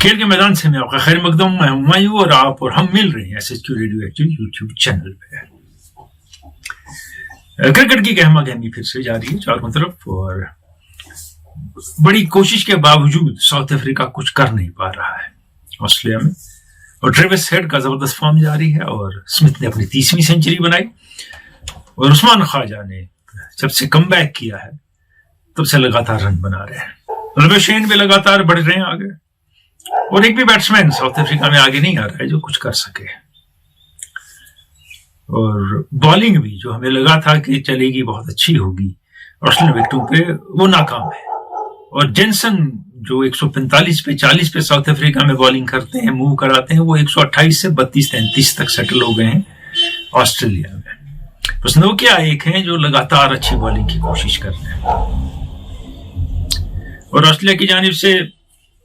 खेल के मैदान से मैं आपका खैर मकदम मैं हुमायूं और आप और हम मिल रहे हैं SHQ radio active YouTube channel पे। क्रिकेट की गहमा गहमी फिर से जारी है चारों तरफ और बड़ी कोशिश के बावजूद साउथ अफ्रीका कुछ कर नहीं पा रहा है ऑस्ट्रेलिया में। और ट्रेविस हेड का जबरदस्त फॉर्म जारी है और स्मिथ ने अपनी 30वीं सेंचुरी बनाई और उस्मान ख्वाजा ने जब से कमबैक किया है तब से लगातार रन बना रहे हैं। रविशेन भी लगातार बढ़ रहे हैं आगे और एक भी बैट्समैन साउथ अफ्रीका में आगे नहीं आ रहा है जो कुछ कर सके। और बॉलिंग भी जो हमें लगा था कि चलेगी बहुत अच्छी होगी ऑस्ट्रेलियन विकेटों पे, वो नाकाम है। और जेनसन जो 145 पे 40 पे साउथ अफ्रीका में बॉलिंग करते हैं, मूव कराते हैं, वो 128 से 32-33 तक सेटल हो गए हैं ऑस्ट्रेलिया में। बस नोकिया एक हैं जो लगातार अच्छी बॉलिंग की कोशिश कर रहे हैं। और ऑस्ट्रेलिया की जानिब से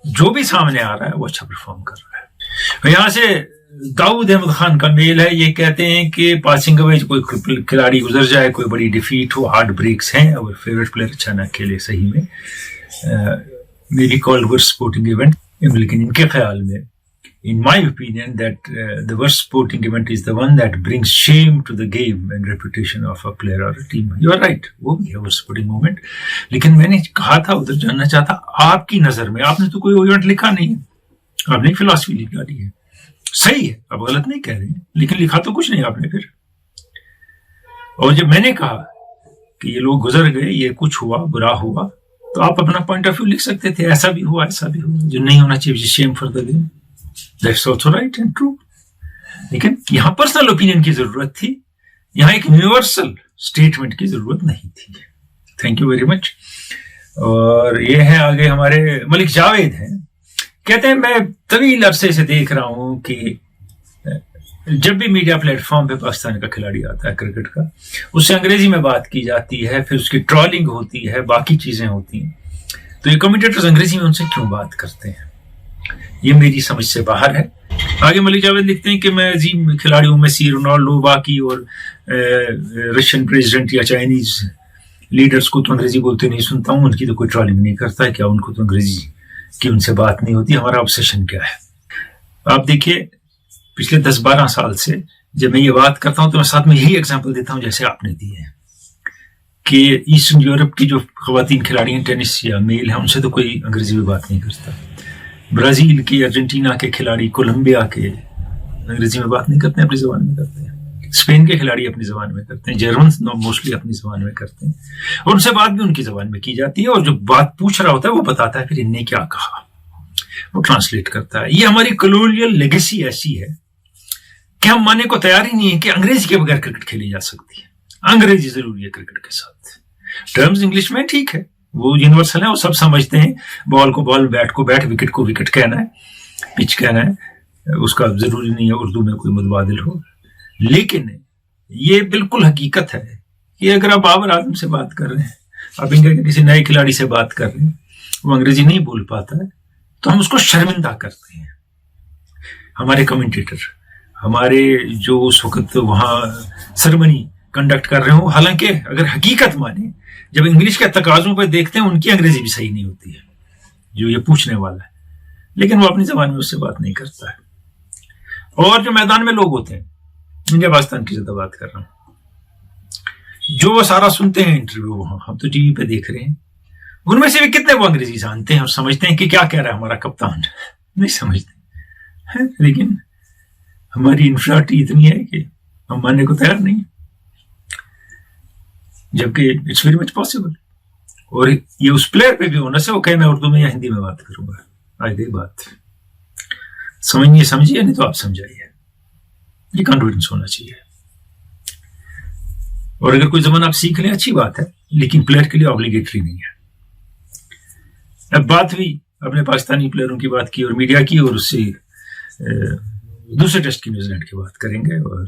जो भी सामने आ रहा है वो अच्छा परफॉर्म कर रहा है। यहां से दाऊद अहमद खान का मेल है, ये कहते हैं कि पासिंग अवे कोई खिलाड़ी गुजर जाए, कोई बड़ी डिफीट हो, हार्ड ब्रेक्स हैं और फेवरेट प्लेयर अच्छा ना खेले सही में मेरी कॉल वर्स्ट स्पोर्टिंग इवेंट। लेकिन इनके ख्याल में in my opinion that the worst sporting event is the one that brings shame to the game and reputation of a player or a team. You are right, वो भी है worst sporting moment। लेकिन मैंने कहा था उधर जानना चाहता आपकी नजर में, आपने तो कोई इवेंट लिखा नहीं है, आपने फिलॉसफी लिख डाली है, सही है, आप गलत नहीं कह रहे हैं, लेकिन लिखा तो कुछ नहीं आपने फिर। और जब मैंने कहा कि ये लोग गुजर गए, ये कुछ हुआ, बुरा हुआ, तो आप अपना पॉइंट ऑफ व्यू लिख सकते थे, ऐसा भी हुआ, ऐसा भी हुआ, जो नहीं होना चाहिए, Shem for the game. That's also right and true। लेकिन यहां पर्सनल ओपिनियन की जरूरत थी, यहां एक यूनिवर्सल स्टेटमेंट की जरूरत नहीं थी। Thank you very much. और ये है आगे हमारे मलिक जावेद हैं, कहते हैं मैं तवील अरसे से देख रहा हूं कि जब भी मीडिया प्लेटफॉर्म पे पाकिस्तान का खिलाड़ी आता है क्रिकेट का, उससे अंग्रेजी में बात की जाती है, फिर उसकी ट्रोलिंग होती है, बाकी चीजें होती हैं, तो ये कमेंटेटर्स अंग्रेजी में उनसे क्यों बात करते हैं, ये मेरी समझ से बाहर है। आगे मलिक जावेद लिखते हैं कि मैं अजीम खिलाड़ियों में मेसी, रोनाल्डो, बाकी और रशियन प्रेसिडेंट या चाइनीज लीडर्स को तो अंग्रेजी बोलते नहीं सुनता हूं, उनकी तो कोई ट्रोलिंग नहीं करता है, क्या उनको तो अंग्रेजी की उनसे बात नहीं होती, हमारा ऑब्सेशन क्या है। आप देखिए पिछले 10-12 साल से जब मैं ये बात करता हूं तो मैं साथ में यही एग्जाम्पल देता हूं जैसे आपने दिए हैं कि ईस्टर्न यूरोप की जो खवातीन खिलाड़ी हैं, टेनिस या मेल है, उनसे तो कोई अंग्रेजी में बात नहीं करता। ब्राजील के, अर्जेंटीना के खिलाड़ी, कोलंबिया के अंग्रेजी में बात नहीं करते हैं, अपनी जबान में करते हैं। स्पेन के खिलाड़ी अपनी जबान में करते हैं, जर्मन मोस्टली अपनी जबान में करते हैं, और उनसे बात भी उनकी जबान में की जाती है, और जो बात पूछ रहा होता है वो बताता है फिर इनने क्या कहा, वो ट्रांसलेट करता है। ये हमारी कॉलोनियल लेगेसी ऐसी है कि हम मानने को तैयार ही नहीं है कि अंग्रेजी के बगैर क्रिकेट खेली जा सकती है। अंग्रेजी जरूरी है क्रिकेट के साथ, टर्म्स इंग्लिश में ठीक है, वो यूनिवर्सल है, वो सब समझते हैं, बॉल को बॉल, बैट को बैट, विकेट को विकेट कहना है, पिच कहना है, उसका जरूरी नहीं है उर्दू में कोई मुतबादिल हो। लेकिन ये बिल्कुल हकीकत है कि अगर आप बाबर आजम से बात कर रहे हैं, आप इंडिया के किसी नए खिलाड़ी से बात कर रहे हैं, वो अंग्रेजी नहीं बोल पाता है, तो हम उसको शर्मिंदा करते हैं। हमारे कमेंटेटर, हमारे जो उस वक्त वहां सेरेमनी कंडक्ट कर रहे हो, हालांकि अगर हकीकत माने, जब इंग्लिश के तकाजों पर देखते हैं उनकी अंग्रेजी भी सही नहीं होती है जो ये पूछने वाला है, लेकिन वो अपनी जबान में उससे बात नहीं करता है। और जो मैदान में लोग होते हैं, इंडिया पाकिस्तान की ज्यादा बात कर रहा हूं, जो वो सारा सुनते हैं इंटरव्यू, वहां हम तो टीवी पे देख रहे हैं, उनमें से भी कितने वो अंग्रेजी जानते हैं और समझते हैं कि क्या कह रहा है हमारा कप्तान, नहीं समझते हैं। लेकिन हमारी इंफ्राटी इतनी है कि हम मानने को तैयार नहीं, जबकि इट्स वेरी मच पॉसिबल। और ये उस प्लेयर पे भी होना से वो कहे मैं उर्दू में या हिंदी में बात करूंगा, आ गई बात, समझिए समझिए, नहीं तो आप समझाइए, ये कॉन्फिडेंस होना चाहिए। और अगर कोई जबान आप सीख लें अच्छी बात है, लेकिन प्लेयर के लिए ऑब्लिगेटरी नहीं है। अब बात हुई, अपने पाकिस्तानी प्लेयरों की बात की और मीडिया की, और उससे दूसरे टेस्ट की न्यूजीलैंड की बात करेंगे। और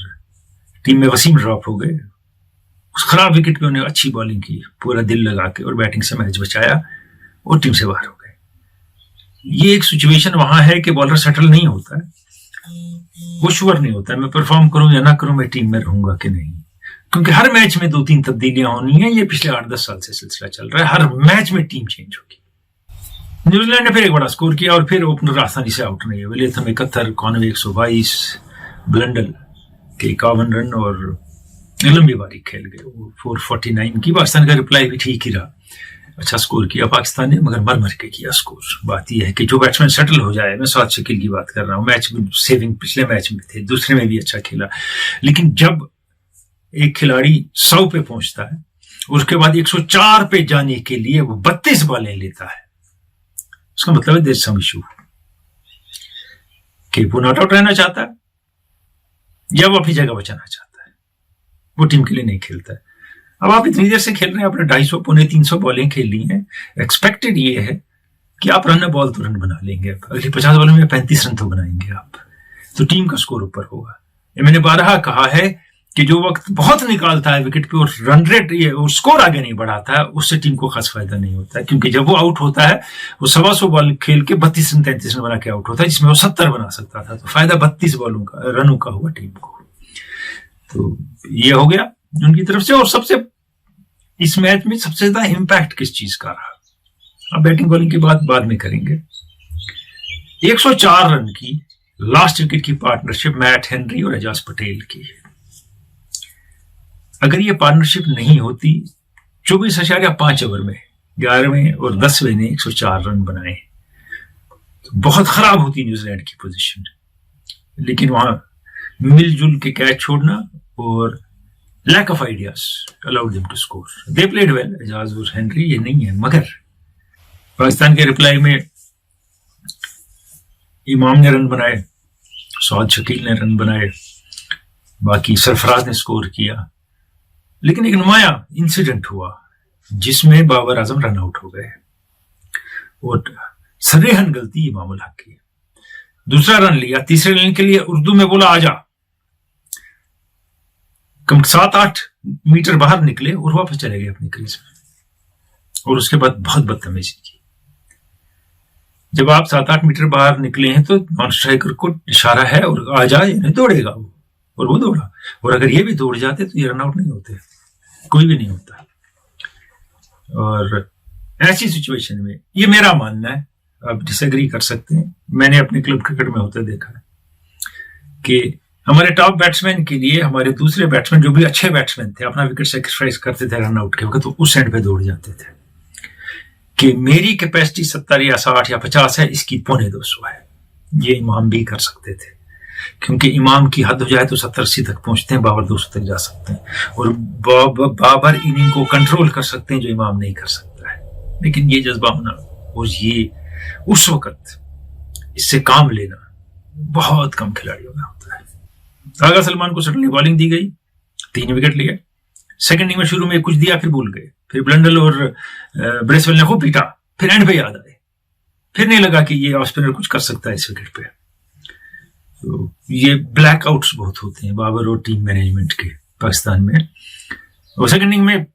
टीम में वसीम ड्रॉप हो गए, उस खराब विकेट पे उन्हें अच्छी बॉलिंग की, पूरा दिल लगा के, और बैटिंग से मैच बचाया और टीम से बाहर हो गए। ये एक सिचुएशन वहां है कि बॉलर सेटल नहीं होता है, वो श्योर नहीं होता है मैं परफॉर्म करूं या ना करूं, मैं टीम में रहूंगा कि नहीं, क्योंकि हर मैच में 2-3 तब्दीलियां होनी है। ये पिछले 8-10 साल से सिलसिला चल रहा है, हर मैच में टीम चेंज होगी। न्यूजीलैंड ने फिर एक बड़ा स्कोर किया और फिर ओपनर आसानी से आउट नहीं हुए। लेथम 71, कॉनवे 122, ब्लंडल के 51 रन और लंबी बारी खेल गए। 449 की। पाकिस्तान का रिप्लाई भी ठीक ही रहा, अच्छा स्कोर किया पाकिस्तान ने, मगर मर मर के किया स्कोर। बात यह है कि जो बैट्समैन सेटल हो जाए, मैं साद शकील की बात कर रहा हूँ, मैच सेविंग पिछले मैच में थे, दूसरे में भी अच्छा खेला, लेकिन जब एक खिलाड़ी 100 पे पहुंचता है उसके बाद 104 पे जाने के लिए वो 32 बॉलें लेता है, उसका मतलब है देयर सम इशू, कि वो नॉट आउट रहना चाहता है या वो अपनी जगह बचाना चाहता है, वो टीम के लिए नहीं खेलता है। अब आप इतनी देर से खेल रहे हैं, आपने 250 पौने 300 बॉलें खेल ली हैं, एक्सपेक्टेड ये है कि आप रन बॉल तो रन बना लेंगे, अगली 50 बॉलों में 35 रन तो बनाएंगे आप, तो टीम का स्कोर ऊपर होगा। ये मैंने बारहा कहा है कि जो वक्त बहुत निकालता है विकेट पे और रन रेट और स्कोर आगे नहीं बढ़ाता है, उससे टीम को खास फायदा नहीं होता है, क्योंकि जब वो आउट होता है वो 125 बॉल खेल के 32 रन 33 रन बना के आउट होता है, जिसमें वो 70 बना सकता था, तो फायदा 32 बॉलों का, रनों का हुआ टीम को। तो ये हो गया उनकी तरफ से। और सबसे इस मैच में सबसे ज्यादा इंपैक्ट किस चीज का रहा, अब बैटिंग बॉलिंग की बात बाद में करेंगे। 104 रन की लास्ट विकेट की पार्टनरशिप मैट हेनरी और एजाज पटेल की है। अगर ये पार्टनरशिप नहीं होती, 24.5 ओवर में 11वें और 10वें ने 104 रन बनाए, तो बहुत खराब होती न्यूजीलैंड की पोजीशन। लेकिन वहां मिलजुल के कैच छोड़ना और lack of ideas allowed them to score. They played well, Ajaz और हेनरी, ये नहीं है। मगर पाकिस्तान के रिप्लाई में इमाम ने रन बनाए, साद शकील ने रन बनाए, बाकी सरफराज ने स्कोर किया, लेकिन एक नुमाया इंसिडेंट हुआ जिसमें बाबर आजम रन आउट हो गए और सरेहन गलती इमाम उल हक की। दूसरा रन लिया, तीसरे रन के लिए उर्दू में बोला आजा, कम 7-8 मीटर बाहर निकले और वापस चले गए अपनी क्रीज में, और उसके बाद बहुत बदतमीजी की। जब आप 7-8 मीटर बाहर निकले हैं तो नॉन स्ट्राइकर को इशारा है और आ जाए, यानी दौड़ेगा वो, और वो दौड़ा, और अगर ये भी दौड़ जाते तो ये रन आउट नहीं होते, कोई भी नहीं होता। और ऐसी सिचुएशन में ये मेरा मानना है, आप डिसएग्री कर सकते हैं, मैंने अपने क्लब क्रिकेट में होते देखा है कि हमारे टॉप बैट्समैन के लिए हमारे दूसरे बैट्समैन जो भी अच्छे बैट्समैन थे अपना विकेट सैक्रिफाइस करते थे रन आउट के वक्त, तो उस एंड पे दौड़ जाते थे कि मेरी कैपेसिटी 70 या 60 या 50 है, इसकी 250 है। ये इमाम भी कर सकते थे, क्योंकि इमाम की हद हो जाए तो 70-80 तक पहुंचते हैं, बाबर 200 तक जा सकते हैं, और बाबर इनिंग को कंट्रोल कर सकते हैं जो इमाम नहीं कर सकता है। लेकिन ये जज्बा होना और ये उस वक्त इससे काम लेना बहुत कम खिलाड़ियों में होता है। आगा सलमान को सडनली बॉलिंग दी गई, 3 विकेट लिए। सेकंड इनिंग में शुरू में कुछ दिया, फिर भूल गए, फिर ब्लंडल और ब्रेसवेल ने खूब पीटा, फिर एंड पे याद आए, फिर नहीं लगा कि ये ऑफ स्पिनर कुछ कर सकता है इस विकेट पे। तो ये ब्लैकआउट्स बहुत होते हैं बाबर और टीम मैनेजमेंट के पाकिस्तान में। और सेकंड इनिंग में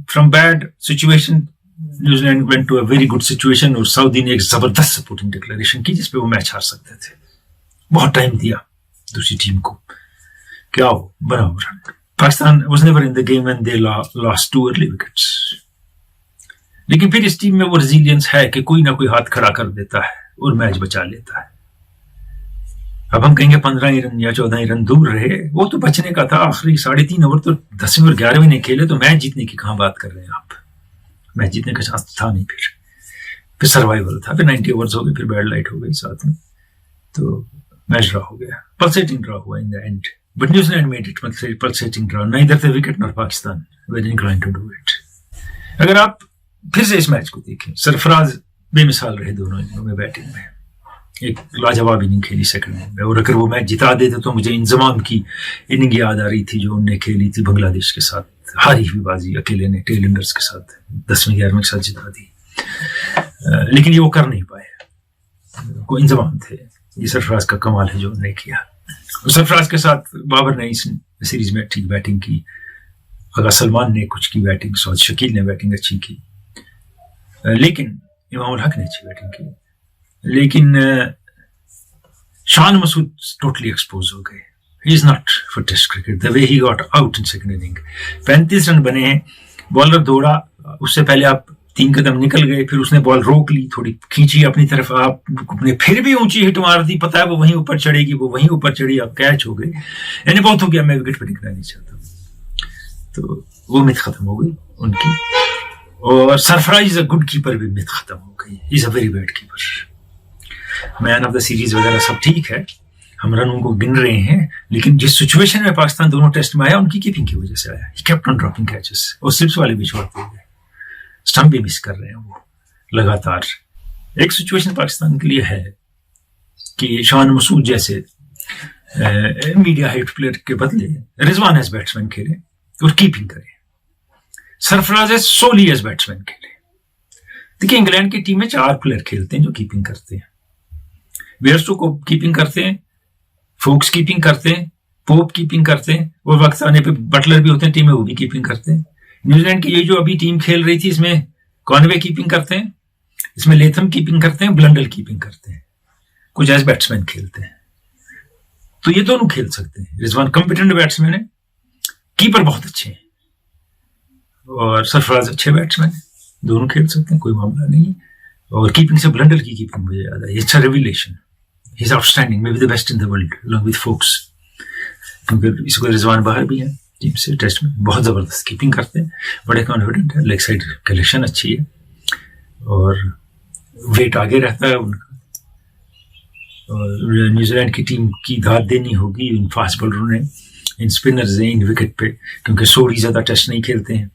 from bad situation New Zealand went to a very good situation, और सऊदी ने एक जबरदस्त सपोर्टिंग डिक्लेरेशन की जिसपे वो मैच हार सकते थे। बहुत टाइम दिया दूसरी टीम को, क्या हो बनाओ run. Pakistan was never in the game and they lost 2 early wickets. लेकिन फिर इस टीम में वो रेजिलियंस है कि कोई ना कोई हाथ खड़ा कर देता है और मैच बचा लेता है। अब हम कहेंगे 15 ही रन या 14 ही रन दूर रहे, वो तो बचने का था। आखिरी 3.5 ओवर तो 10वें और 11वें ने खेले, तो मैच जीतने की कहां बात कर रहे हैं आप। मैच जीतने का चांस था नहीं, फिर सर्वाइवल था, फिर 90 ओवर्स हो गए, फिर बैड लाइट हो गई साथ में, तो मैच ड्रॉ हो गया, पल्सेटिंग ड्रॉ हुआ in the end. But New Zealand made it pulsating draw, neither the wicket nor Pakistan were inclined to do it. अगर आप फिर से इस मैच को देखें, सरफराज बेमिसाल रहे दोनों इनिंगों में बैटिंग में, एक लाजवाब इनिंग खेली सेकंड में, और अगर वो मैच जिता देते तो मुझे इंजमाम की इनिंग याद आ रही थी जो उनने खेली थी बांग्लादेश के साथ, हारी हुई बाजी अकेले ने टेलंडर्स के साथ 10वें 11वें के साथ जिता दी। लेकिन ये वो कर नहीं पाए, को इंजमाम थे। ये सरफराज का कमाल है जो उन्होंने किया। सरफराज के साथ बाबर ने इस सीरीज में ठीक बैटिंग की, आगा सलमान ने कुछ की बैटिंग, साद शकील ने बैटिंग अच्छी की, लेकिन इमाम उल हक ने अच्छी बैटिंग की, लेकिन शान मसूद टोटली एक्सपोज हो गए। He is not for test cricket the way he got out in second inning. 35 run बने हैं, बॉलर दौड़ा, उससे पहले आप 3 कदम निकल गए, फिर उसने बॉल रोक ली, थोड़ी खींची अपनी तरफ, आपने फिर भी ऊंची हिट मार दी, पता है वो वहीं ऊपर चढ़ेगी, वो वहीं ऊपर चढ़ी, आप कैच हो गए, यानी बहुत हो गया, मैं विकेट पर निकलना नहीं चाहता। तो वो मिथ खत्म हो गई उनकी। और Sarfaraz is a good keeper भी मिथ खत्म हो गई, is a very bad keeper. Man of the series वगैरह सब ठीक है, हम रनों को गिन रहे हैं, लेकिन जिस सिचुएशन में पाकिस्तान दोनों टेस्ट में आया उनकी कीपिंग की वजह से आया। He kept on dropping catches, और स्लिप्स वाले भी छोड़ते गए, स्टंप भी मिस कर रहे हैं वो लगातार। एक सिचुएशन पाकिस्तान के लिए है कि शान मसूद जैसे मीडिया हाइट प्लेयर के बदले रिजवान एज बैट्समैन खेले और कीपिंग करें, सरफराज एज सोली एज बैट्समैन खेले। देखिए इंग्लैंड की टीम में 4 प्लेयर खेलते हैं जो कीपिंग करते हैं। बेयरस्टो को कीपिंग करते हैं, फोक्स कीपिंग करते हैं, पोप कीपिंग करते हैं, और वक्त आने पे बटलर भी होते हैं टीम में, वो भी कीपिंग करते हैं। न्यूजीलैंड की ये जो अभी टीम खेल रही थी, इसमें कॉनवे कीपिंग करते हैं, इसमें लेथम कीपिंग करते हैं, ब्लंडल कीपिंग करते हैं, कुछ एज बैट्समैन खेलते हैं। तो ये दोनों खेल सकते हैं। रिजवान कॉम्पिटेंट बैट्समैन है, कीपर बहुत अच्छे हैं, और सरफराज अच्छे बैट्समैन है, दोनों खेल सकते हैं, कोई मामला नहीं है। और कीपिंग से ब्लंडल की कीपिंग मुझे याद है, it's a revelation, he is outstanding, maybe the best in the world along with Foakes, क्योंकि इसको रिजवान बाहर भी है टीम से, टेस्ट में बहुत जबरदस्त कीपिंग करते हैं, बड़े कॉन्फिडेंट है, लेग साइड कलेक्शन अच्छी है, और वेट आगे रहता है उनका। और न्यूजीलैंड की टीम की दाद देनी होगी इन फास्ट बॉलरों ने, इन स्पिनर्स ने, इन विकेट पे, क्योंकि सोरी ज्यादा टेस्ट नहीं खेलते हैं।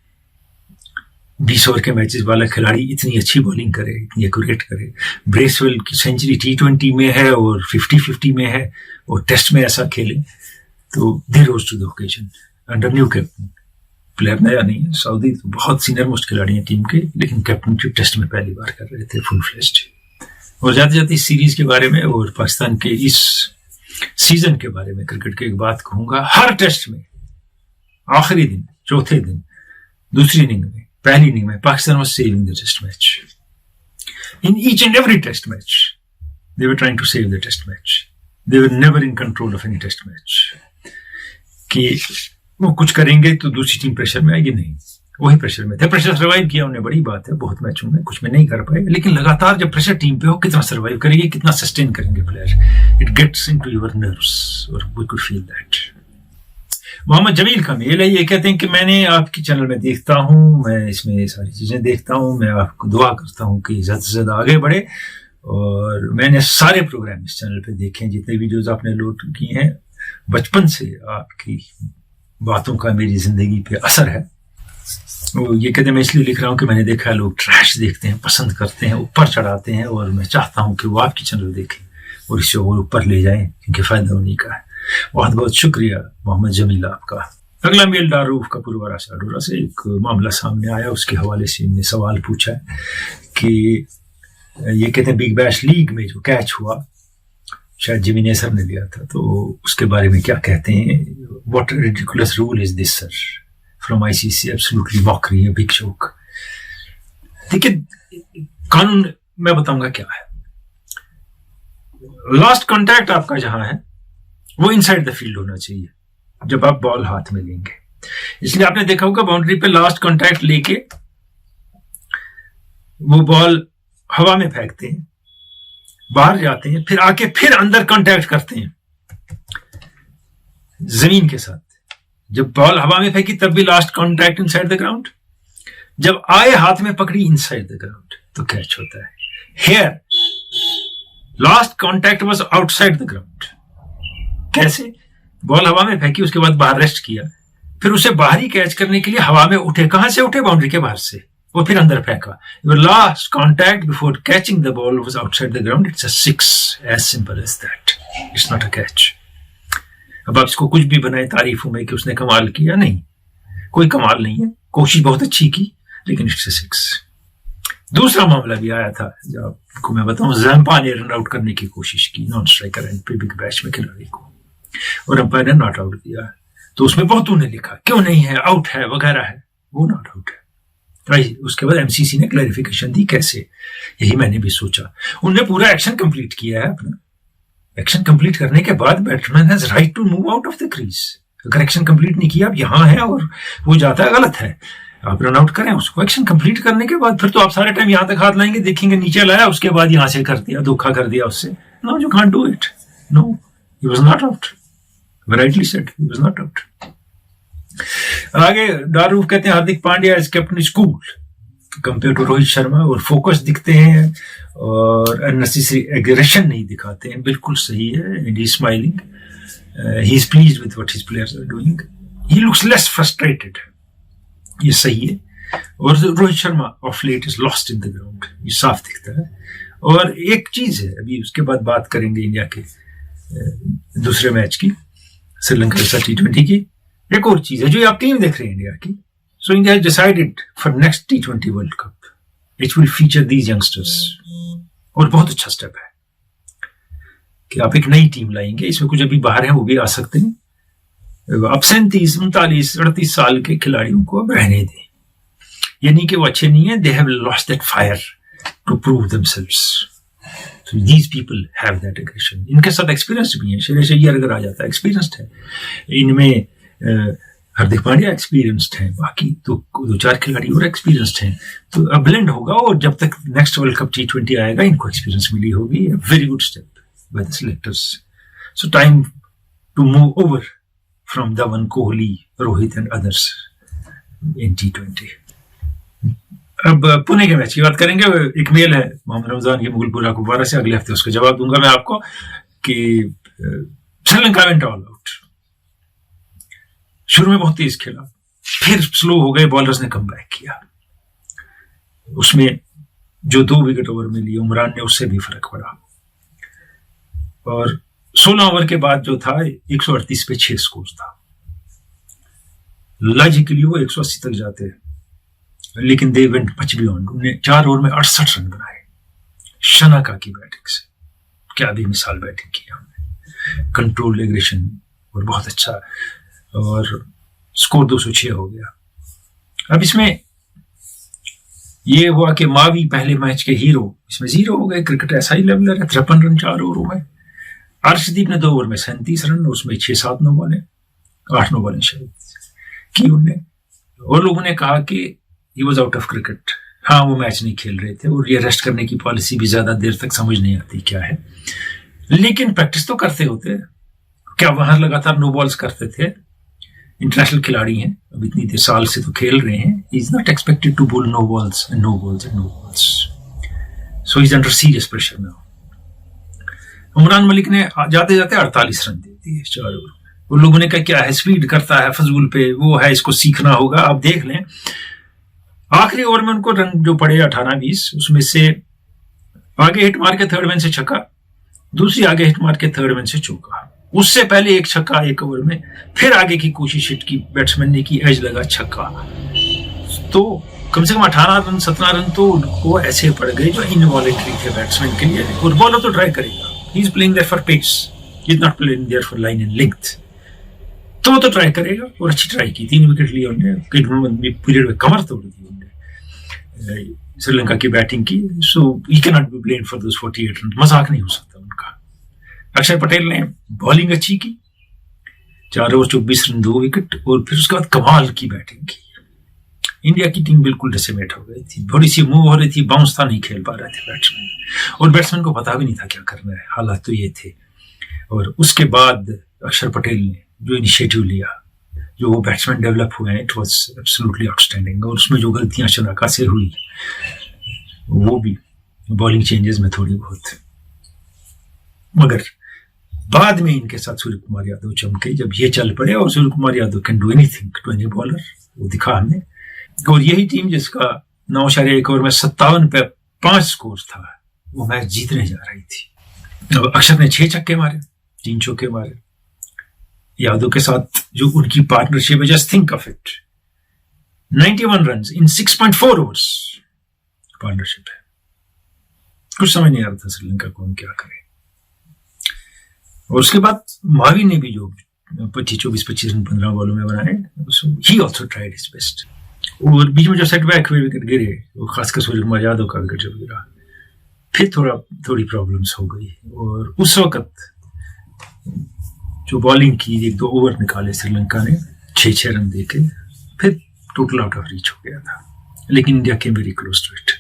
20 ओवर के मैचेस वाला खिलाड़ी इतनी अच्छी बॉलिंग करे, इतनी एक्यूरेट करे। ब्रेसवेल की सेंचुरी T20 में है और 50-50 में है, और टेस्ट में ऐसा खेले, तो they rose to the occasion under new captain. Player नया नहीं है, सऊदी तो बहुत सीनियर मोस्ट खिलाड़ी हैं टीम के, लेकिन कैप्टनशिप टेस्ट में पहली बार कर रहे थे फुल फ्लेज्ड। और जाते जाते इस सीरीज के बारे में और पाकिस्तान के इस सीजन के बारे में क्रिकेट की एक बात कहूंगा, हर टेस्ट में आखिरी दिन, चौथे दिन, दूसरी इनिंग में, पहली इनिंग में, Pakistan was saving the test match. In each and every test match they were trying to save the test match, they were never in control of any test match, कि वो कुछ करेंगे तो दूसरी टीम प्रेशर में आएगी, नहीं, वही प्रेशर में थे। प्रेशर सर्वाइव किया उन्हें, बड़ी बात है, बहुत मैचों में, कुछ में नहीं कर पाए, लेकिन लगातार जब प्रेशर टीम पे हो, कितना सर्वाइव करेंगे, कितना सस्टेन करेंगे player, it gets into your nerves, और we could feel that. Mohammad Jamil का मेल है, ये कहते हैं कि मैंने आपके चैनल में देखता हूँ, मैं इसमें सारी चीजें देखता हूँ, मैं आपको दुआ करता हूँ कि ज्यादा से ज्यादा आगे बढ़े, और मैंने सारे प्रोग्राम इस चैनल पे देखे हैं, जितने वीडियोज आपने लोड किए हैं। बचपन से आपकी बातों का मेरी जिंदगी पे असर है। वो ये कहते हैं, मैं इसलिए लिख रहा हूँ कि मैंने देखा है लोग ट्रैश देखते हैं, पसंद करते हैं, ऊपर चढ़ाते हैं, और मैं चाहता हूँ कि वो आपकी चैनल देखें और इसे वो ऊपर ले जाएं, क्योंकि फायदा उन्हीं का है। बहुत बहुत शुक्रिया मोहम्मद जमील आपका। अगला मेल डारूफ का पुरवारा से अडोरा से एक मामला सामने आया, उसके हवाले से इनने सवाल पूछा है कि ये कहते हैं बिग बैश लीग में जो कैच हुआ, शायद जिमी नेसर ने लिया था, तो उसके बारे में क्या कहते हैं। What ridiculous rule is this sir from ICC, absolutely mockery है, बिग जोक। देखिए कानून मैं बताऊंगा क्या है। लास्ट कांटेक्ट आपका जहां है वो इनसाइड द फील्ड होना चाहिए जब आप बॉल हाथ में लेंगे। इसलिए आपने देखा होगा बाउंड्री पे लास्ट कांटेक्ट लेके वो बॉल हवा में फेंकते हैं, बाहर जाते हैं, फिर आके फिर अंदर कांटेक्ट करते हैं जमीन के साथ। जब बॉल हवा में फेंकी तब भी last contact inside the ground, जब आए हाथ में पकड़ी इनसाइड द ग्राउंड तो कैच होता है। Here last contact was outside the ground. कैसे? बॉल हवा में फेंकी, उसके बाद बाहर रेस्ट किया, फिर उसे बाहरी कैच करने के लिए हवा में उठे। कहां से उठे? बाउंड्री के बाहर से, वो फिर अंदर फेंका। Your last contact before catching the ball was outside the ground, it's a 6, as simple as that, it's not a catch. अब आप इसको कुछ भी बनाए तारीफों में कि उसने कमाल किया, नहीं, कोई कमाल नहीं है, कोशिश बहुत अच्छी की, लेकिन इट्स अ 6। दूसरा मामला भी आया था जब आपको मैं बताऊं, ज़म्पा ने रन आउट करने की कोशिश की नॉन स्ट्राइकर एंड पे बिग बैश में खिलाड़ी को, और अंपायर ने नॉट आउट दिया। तो उसमें बहुतों ने लिखा क्यों नहीं है, आउट है वगैरह है, वो नॉट आउट है। तो उसके बाद MCC ने क्लैरिफिकेशन दी, कैसे? यही मैंने भी सोचा। उन्होंने पूरा एक्शन कंप्लीट किया है अपना। एक्शन कंप्लीट करने के बाद batsman has right to move out of the crease. अगर एक्शन कंप्लीट नहीं किया, अब यहां है और वो जाता है, गलत है। आप रन आउट करें, उसको एक्शन कंप्लीट करने के बाद फिर तो आप सारे टाइम यहां तक हाथ लाएंगे, देखेंगे नीचे लाया, उसके बाद यहां से कर दिया, धोखा कर दिया उससे. No, you can't do it. No, he was not out. Rightly said, he was not out. आगे दारूफ कहते हैं Hardik Pandya is kept in school compare to Rohit Sharma, और फोकस दिखते हैं और अननेसेसरी एग्रेशन नहीं दिखाते हैं. बिल्कुल सही है. And he smiling, he is pleased with what his players are doing. He looks less frustrated. ये सही है. और Rohit Sharma of late is lost in the ground, ये साफ दिखता है. और एक चीज है, अभी उसके बाद बात करेंगे इंडिया के दूसरे मैच की, श्रीलंका के साथ T20 की. एक और चीज है जो आप टीम देख रहे हैं इंडिया की. So India has decided for next T20 world cup it will feature these youngsters. और बहुत अच्छा स्टेप है कि आप एक नई टीम लाएंगे. इसमें कुछ अभी बाहर हैं वो भी आ सकते हैं. अब 37, 39, 38 साल के खिलाड़ियों को अब रहने दें. यानी कि वो अच्छे नहीं है. They have lost that fire to prove themselves. So these people have that aggression. इनके साथ एक्सपीरियंस भी है. श्रेयस अय्यर अगर आ जाता है, एक्सपीरियंस्ड है. इनमें हार्दिक पांड्या एक्सपीरियंस्ड है. बाकी तो 2-4 खिलाड़ी और एक्सपीरियंस्ड हैं. तो अब ब्लेंड होगा और जब तक नेक्स्ट वर्ल्ड कप T20 आएगा इनको एक्सपीरियंस मिली होगी. Very good step by the selectors. So time to move over from Dhawan, Kohli, Rohit and others in T20. अब पुणे के मैच की बात करेंगे. एक मेल है मोहम्मद रमजान की मुगलपुरा कुपवारा से. अगले हफ्ते उसका जवाब दूंगा मैं आपको कि श्रीलंका वेंट ऑल आउट. शुरू में बहुत तेज खेला, फिर स्लो हो गए. बॉलर्स ने कम बैक किया. उसमें जो 2 विकेट ओवर में लिए उमरान ने, उससे भी फर्क पड़ा. और 16 ओवर के बाद जो था 138 पे 6 स्कोर था. लॉजिकली वो 180 तक जाते हैं, लेकिन दे वेंट मच बियॉन्ड. उन्होंने 4 ओवर में 68 रन बनाए शनाका की बैटिंग से. क्या भी मिसाल बैटिंग की हमने. कंट्रोल, एग्रेशन और बहुत अच्छा. और स्कोर 206 हो गया. अब इसमें ये हुआ कि मावी पहले मैच के हीरो इसमें 0 हो गए. क्रिकेट ऐसा ही लेवलर है. 53 रन 4 ओवरों में. अर्शदीप ने 2 ओवर में 37 रन, उसमें 6-7 नो बॉलें, 8 नो बॉलें शायद की उनने. और लोगों ने कहा कि he was out of cricket. हाँ, वो मैच नहीं खेल रहे थे. और ये रेस्ट करने की पॉलिसी भी ज्यादा देर तक समझ नहीं आती क्या है. लेकिन प्रैक्टिस तो करते होते. क्या वहां लगातार नो बॉल्स करते थे. इंटरनेशनल खिलाड़ी हैं, अब इतनी देर साल से तो खेल रहे हैं. He is not expected to bowl no balls and no balls and no balls. So he is under serious pressure now. Umran Malik ने जाते जाते 48 रन दे दिए 4 ओवर में. उन लोगों ने कहा क्या है, स्पीड करता है फजूल पे, वो है, इसको सीखना होगा. आप देख लें आखिरी ओवर में उनको रन जो पड़े 18-20, उसमें से आगे हिट मार के थर्ड मैन से छक्का, दूसरी आगे हिट मार के थर्ड मैन से चौका. उससे पहले एक छक्का 1 ओवर में, फिर आगे की कोशिश हिट की बैट्समैन ने की, एज लगा छक्का. तो कम से कम 18 रन 17 रन तो उनको ऐसे पड़ गए जो इनवॉलेंटरी थे बैट्समैन के लिए. और बॉलर तो ट्राई करेगा. He is playing there for pace, he is not playing there for line and length. तो वो तो ट्राई करेगा. और अच्छी ट्राई की. 3 विकेट लिए उन्होंने. पीरियड में कमर तोड़ दी उन्होंने श्रीलंका की बैटिंग की. So he can not be blamed for those 48 run. मजाक नहीं हो सकता उनका. अक्षर पटेल ने बॉलिंग अच्छी की. 4 ओवर 24 रन 2 विकेट. और फिर उसके बाद कमाल की बैटिंग की. इंडिया की टीम बिल्कुल डिसिमेट हो गई थी. थोड़ी सी मूव हो रही थी, बाउंस था, नहीं खेल पा रहे थे बैट्समैन. और बैट्समैन को पता भी नहीं था क्या करना है. हालात तो ये थे. और उसके बाद अक्षर पटेल ने जो इनिशिएटिव लिया, जो वो बैट्समैन डेवलप हुए हैं, इट वाज एब्सोल्युटली आउटस्टैंडिंग. और उसमें जो गलतियां शनाका से हुई वो भी बॉलिंग चेंजेस में थोड़ी बहुत. मगर बाद में इनके साथ सूर्य कुमार यादव चमके. जब ये चल पड़े और Suryakumar Yadav can do anything to any bowler, वो दिखा हमने. और यही टीम जिसका 9.1 ओवर में 57 पे 5 स्कोर था, वो मैच जीतने जा रही थी. अब अक्षर ने 6 छक्के मारे, 3 चौके मारे. यादव के साथ जो उनकी पार्टनरशिप है, just think of it, 91 run in 6.4 overs partnership है. कुछ समझ नहीं आ रहा था श्रीलंका को हम क्या करें. और उसके बाद मावी ने भी जो 24-25 रन 15 बॉलों में बनाए, he also tried his best. और बीच में जो सेटबैक हुए, विकेट गिरे, वो खासकर सूर्य कुमार यादव का विकेट जब गिरा, फिर थोड़ी प्रॉब्लम्स हो गई. और उस वक्त जो बॉलिंग की, 1-2 ओवर निकाले श्रीलंका ने 6-6 रन देके, फिर टोटल आउट ऑफ रीच हो गया था, लेकिन India came very close to it.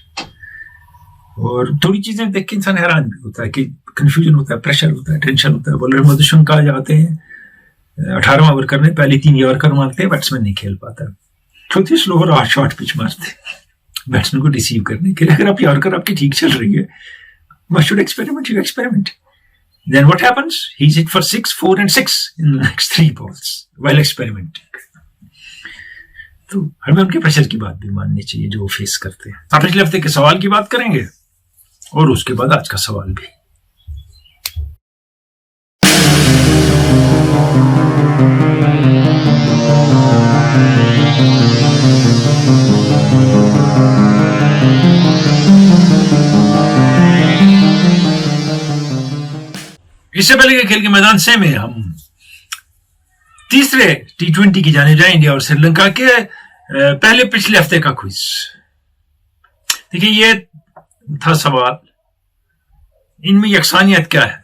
और थोड़ी चीजें देख के इंसान हैरान भी होता है कि कंफ्यूजन होता है, प्रेशर होता है, टेंशन होता है। बॉलर मधुशंका जाते हैं 18वां ओवर करने, पहली 3 यॉर्कर मारते हैं, बैट्समैन नहीं खेल पाता, छोटी स्लोअर और शॉर्ट पिच मारते बैट्समैन को डिसीव करने के लिए। अगर आप यॉर्कर आपकी ठीक चल रही है, why should experiment? You experiment. Then what happens? He's hit for 6, 4 and 6 in the next 3 balls while experimenting. तो हमें उनके प्रेशर की बात भी माननी चाहिए जो वो फेस करते हैं। आप पिछले हफ्ते के सवाल की बात करेंगे और उसके बाद आज का सवाल भी। इससे पहले के खेल के मैदान से में हम तीसरे T20 की जाने जाए, इंडिया और श्रीलंका के। पहले पिछले हफ्ते का क्विज देखिए, ये था सवाल, इनमें यकसानियत क्या है?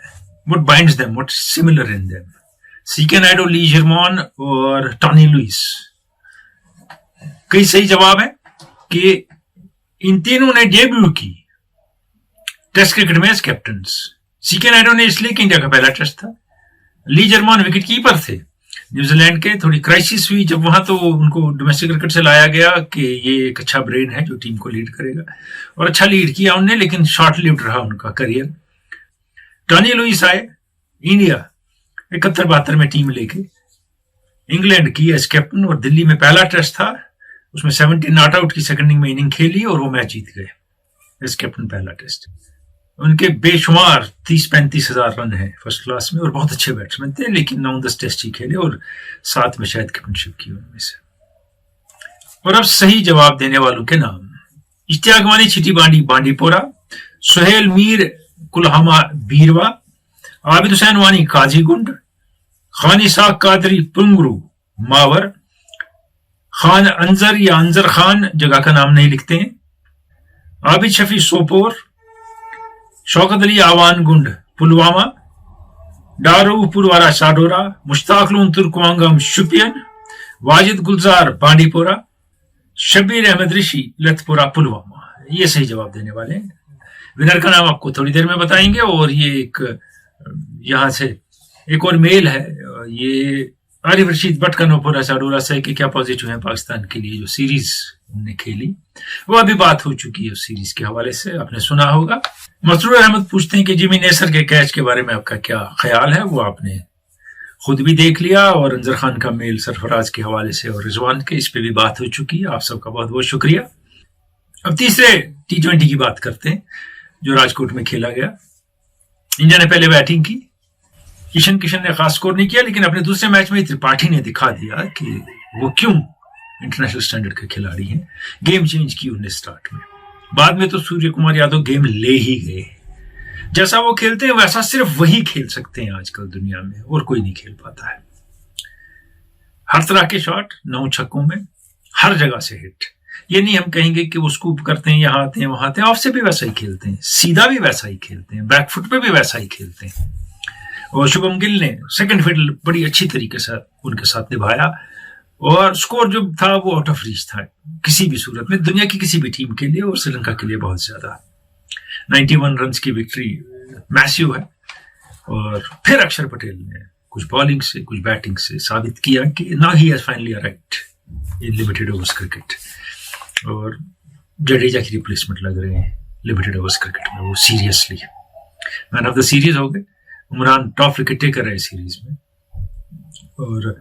What binds them? What's similar in them? C K Naidu, Lee Germon और टॉनी लुइस। कई सही जवाब है कि इन तीनों ने डेब्यू की टेस्ट क्रिकेट में एज कैप्टन। सीके नायडू ने इसलिए कि इंडिया का पहला टेस्ट था। ली जर्मॉन विकेट कीपर थे न्यूजीलैंड के। थोड़ी क्राइसिस हुई जब वहां, तो उनको डोमेस्टिक क्रिकेट से लाया गया कि ये एक अच्छा ब्रेन है जो टीम को लीड करेगा, और अच्छा लीड किया उन्होंने, लेकिन शॉर्ट लिव्ड रहा उनका करियर। टॉनी लुइस आए इंडिया 71-72 में टीम लेके, इंग्लैंड की एज कैप्टन, और दिल्ली में पहला टेस्ट था, उसमें 70 नॉट आउट की सेकंड में इनिंग खेली और वो मैच जीत गए एज कैप्टन पहला टेस्ट। उनके बेशुमार 30-35 हजार रन है फर्स्ट क्लास में, और बहुत अच्छे बैट्समैन थे, लेकिन 9-10 टेस्ट ही खेले और 7 में शायद कैप्टनशिप की उनमें से। और अब सही जवाब देने वालों के नाम: इश्तियाक वानी, छिटी बांडी, बांडीपोरा; सुहेल मीर, कुल्हामा, बीरवा; आबिद हुसैन वानी, काजीगुंड; खान इसाक कादरी, पुंगरू, मावर; खान अंजर या अंजर खान, जगह का नाम नहीं लिखते हैं; आबिद शफी, सोपोर; शौकत अली आवान गुंड, पुलवामा; डारू पुरवारा, शाडोरा; मुश्ताक लोन तुर्कवांगम, शुपियन; वाजिद गुलजार, बांडीपोरा; शबीर अहमद ऋषि, लतपुरा, पुलवामा। ये सही जवाब देने वाले हैं। विनर का नाम आपको थोड़ी देर में बताएंगे। और ये एक यहां से एक और मेल है, ये आरिफ रशीद भट्ट का नोपुरा शाडोरा से, कि क्या पॉजिटिव है पाकिस्तान के लिए जो सीरीज उन्होंने खेली, वो अभी बात हो चुकी है उस सीरीज के हवाले से, आपने सुना होगा। मसरूर अहमद पूछते हैं कि जिमी नेसर के कैच के बारे में आपका क्या ख्याल है? वो आपने खुद भी देख लिया, और अंजर खान का मेल सरफराज के हवाले से और रिजवान के, इस पे भी बात हो चुकी है। आप सबका बहुत बहुत शुक्रिया। अब तीसरे T20 की बात करते हैं जो राजकोट में खेला गया। इंडिया ने पहले बैटिंग की, किशन ने खास स्कोर नहीं किया, लेकिन अपने दूसरे मैच में त्रिपाठी ने दिखा दिया कि वो क्यों इंटरनेशनल स्टैंडर्ड के खिलाड़ी हैं। गेम चेंज की उन्हें स्टार्ट में, बाद में तो सूर्य कुमार यादव गेम ले ही गए। जैसा वो खेलते हैं वैसा सिर्फ वही खेल सकते हैं आजकल दुनिया में, और कोई नहीं खेल पाता है। हर तरह के शॉट 9 छक्कों में, हर जगह से हिट। ये नहीं हम कहेंगे कि वो स्कूप करते हैं, यहाँ आते हैं वहां आते हैं, ऑफ से भी वैसा ही खेलते हैं, सीधा भी वैसा ही खेलते हैं, बैकफुट पे भी वैसा ही खेलते हैं। और शुभम गिल ने सेकंड फिडल बड़ी अच्छी तरीके से उनके साथ निभाया, और स्कोर जो था वो आउट ऑफ रीच था किसी भी सूरत में, दुनिया की किसी भी टीम के लिए और श्रीलंका के लिए बहुत ज्यादा। 91 रन की विक्ट्री मैसिव है। और फिर अक्षर पटेल ने कुछ बॉलिंग से कुछ बैटिंग से साबित किया कि ना he has finally arrived in limited overs cricket, और जडेजा की रिप्लेसमेंट लग रहे हैं लिमिटेड ओवर्स क्रिकेट में। वो seriously man of the series हो गए। उमरान टॉप विकेट टेकर है सीरीज में, और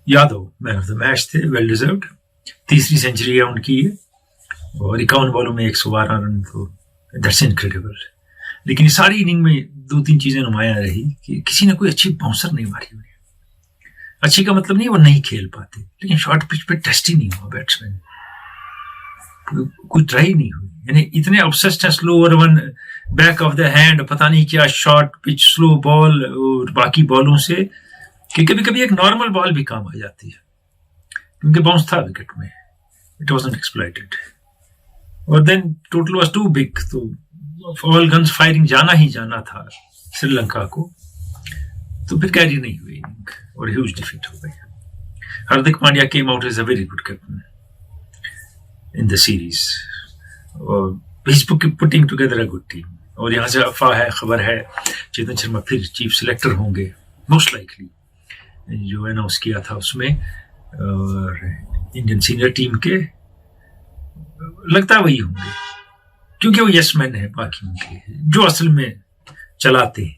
Yadav man of the match थे, वेल डिजर्व्ड। तीसरी सेंचुरी है उनकी है, और 51 बॉलों में 112 रन, तो दैट्स इनक्रेडिबल। लेकिन इस सारी इनिंग में 2-3 चीजें नुमाया रही कि किसी ने कोई अच्छी बाउंसर नहीं मारी उन्हें। अच्छी का मतलब नहीं वो नहीं खेल पाते, लेकिन शॉर्ट पिच पे टेस्ट ही नहीं हुआ बैट्समैन, कोई ट्राई नहीं हुई। यानी इतने ऑब्सेस्ड है slow over one, back of the hand, पता नहीं क्या शॉर्ट पिच, स्लो बॉल और बाकी बॉलों से, कि कभी कभी एक नॉर्मल बॉल भी काम आ जाती है, क्योंकि बाउंस था विकेट में, इट वाजंट एक्सप्लॉइटेड। और then total was too big, तो ऑल गन्स फायरिंग जाना ही जाना था श्रीलंका को, तो फिर कैरी नहीं हुई और ह्यूज डिफीट हो गई। Hardik Pandya came out as a very good captain in the series और he is putting together a good team. और यहाँ से अफवाह है, खबर है चेतन शर्मा फिर चीफ सिलेक्टर होंगे मोस्ट लाइकली, जो अनाउंस किया था उसमें। और इंडियन सीनियर टीम के लगता वही होंगे, क्योंकि वो यस मैन है बाकियों के, जो असल में चलाते हैं।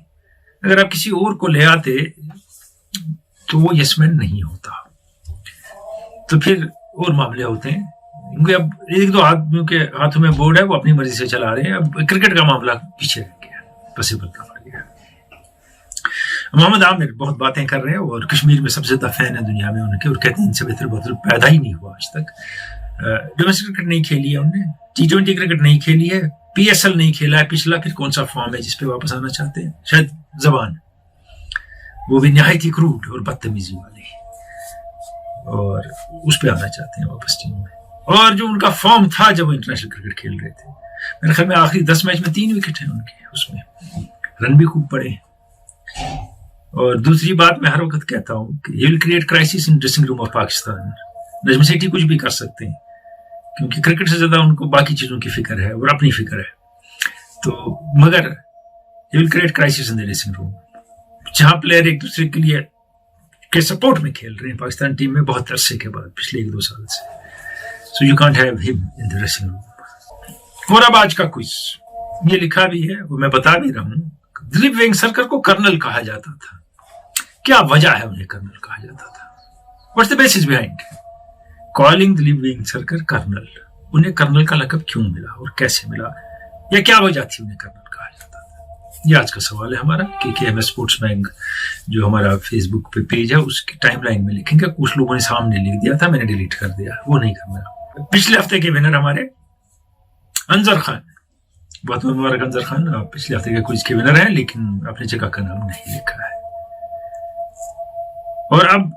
अगर आप किसी और को ले आते तो वो यस मैन नहीं होता, तो फिर और मामले होते हैं। क्योंकि अब एक दो आदमियों के हाथों में बोर्ड है, वो अपनी मर्जी से चला रहे हैं। अब क्रिकेट का मामला पीछे रह गया, पॉसिबल का पड़ गया। मोहम्मद आमिर बहुत बातें कर रहे हैं और कश्मीर में सबसे ज्यादा फैन है दुनिया में उनके, और कहते हैं इनसे बेहतर बॉलर पैदा ही नहीं हुआ आज तक। डोमेस्टिक क्रिकेट नहीं खेली है उन्होंने, T20 क्रिकेट नहीं खेली है, PSL नहीं खेला है पिछला, फिर कौन सा फॉर्म है जिसपे वापस आना चाहते हैं? शायद जबान, वो भी निहायत ही क्रूड और बदतमीजी वाली, और उस पर आना चाहते हैं वापस टीम में। और जो उनका फॉर्म था जब वो इंटरनेशनल क्रिकेट खेल रहे थे, मेरे ख्याल में आखिरी 10 मैच में 3 विकेट हैं उनके, उसमें रन भी खूब पड़े। और दूसरी बात मैं हर वक्त कहता हूँ कि he will create crisis in dressing room of Pakistan. Najam Sethi कुछ भी कर सकते हैं, क्योंकि क्रिकेट से ज्यादा उनको बाकी चीजों की फिक्र है और अपनी फिक्र है। तो मगर ही will create crisis in the dressing room, जहां प्लेयर एक दूसरे के लिए के सपोर्ट में खेल रहे हैं पाकिस्तान टीम में बहुत अरसे के बाद, पिछले 1-2 साल से। So you can't have him in the dressing room. और अब आज का क्विज, ये लिखा भी है और मैं बता भी रहा हूं। दिलीप वेंगसरकर को कर्नल कहा जाता था, क्या वजह है उन्हें कर्नल कहा जाता था? What's the basis behind calling Dilip Vengsarkar colonel? उन्हें कर्नल का लक़ब क्यों मिला और कैसे मिला, या क्या वजह थी उन्हें कर्नल कहा जाता था? ये आज का सवाल है हमारा। KKMS स्पोर्ट्स बैंक जो हमारा फेसबुक पे पेज है उसकी टाइमलाइन में लिखेंगे। कुछ लोगों ने सामने लिख दिया था, मैंने डिलीट कर दिया, वो नहीं करना। पिछले हफ्ते के विनर हमारे अंजर खान, बहुत मुबारक अंजर खान, आप पिछले हफ्ते के क्विज के विनर हैं, लेकिन अपनी जगह का नाम नहीं लिखा है। और अब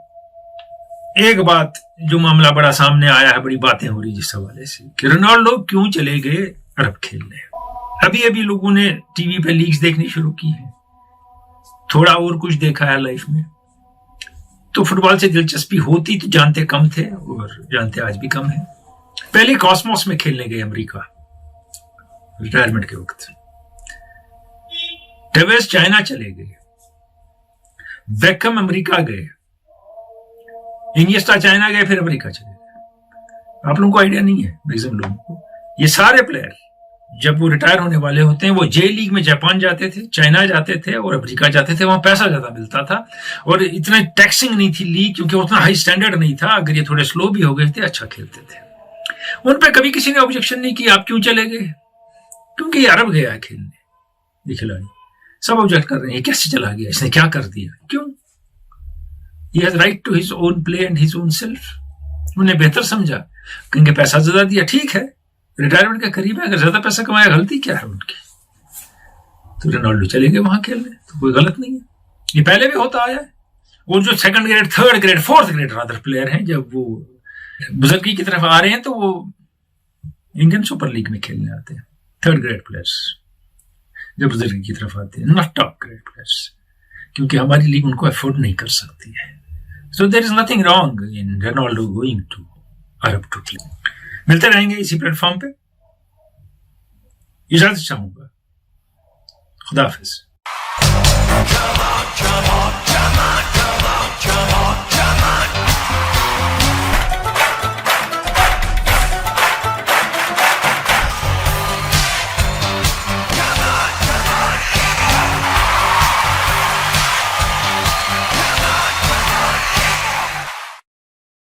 एक बात, जो मामला बड़ा सामने आया है, बड़ी बातें हो रही जिस हवाले से कि रोनाल्डो क्यों चले गए अरब खेलने। अभी अभी लोगों ने टीवी पे लीग्स देखनी शुरू की है, थोड़ा और कुछ देखा है लाइफ में, तो फुटबॉल से दिलचस्पी होती तो जानते कम थे और जानते आज भी कम है। पहले कॉस्मोस में खेलने गए अमेरिका रिटायरमेंट के वक्त, टेवेस चाइना चले गए, बेकहम अमेरिका गए, इनिएस्टा चाइना गए, फिर अमेरिका चले गए। आप लोगों को आइडिया नहीं है मैक्सिमम लोगों को। ये सारे प्लेयर जब वो रिटायर होने वाले होते हैं, वो जे लीग में जापान जाते थे, चाइना जाते थे और अमेरिका जाते थे। वहां पैसा ज्यादा मिलता था और इतना टैक्सिंग नहीं थी लीग, क्योंकि उतना हाई स्टैंडर्ड नहीं था। अगर ये थोड़े स्लो भी हो गए थे, अच्छा खेलते थे। उन पर कभी किसी ने ऑब्जेक्शन नहीं किया आप क्यों चले गए, क्योंकि ये अरब गया है खेलने, ये खिलाड़ी। सब ऑब्जेक्ट कर रहे हैं, कैसे चला गया, इसने क्या कर दिया, क्यों? He has right to his own play and his own self. उन्हें बेहतर समझा, कहेंगे पैसा ज्यादा दिया, ठीक है, रिटायरमेंट के करीब है, अगर ज्यादा पैसा कमाया गलती क्या है उनकी? तो रोनाल्डो चले गए वहां खेलने, तो कोई गलत नहीं है, ये पहले भी होता आया है। वो जो 2nd grade, 3rd grade, 4th grade rather player हैं, जब वो बुजुर्गी की तरफ आ रहे हैं तो वो इंडियन सुपर लीग में खेलने आते हैं। 3rd ग्रेड प्लेयर्स जब बुजुर्गी की तरफ आते हैं, नॉट टॉप ग्रेड प्लेयर्स, क्योंकि हमारी लीग उनको अफोर्ड नहीं कर सकती है। So there is nothing wrong in Ronaldo going to Arab to play. मिलते रहेंगे इसी प्लेटफॉर्म पे, इजाजत चाहूंगा, खुदा हाफिज।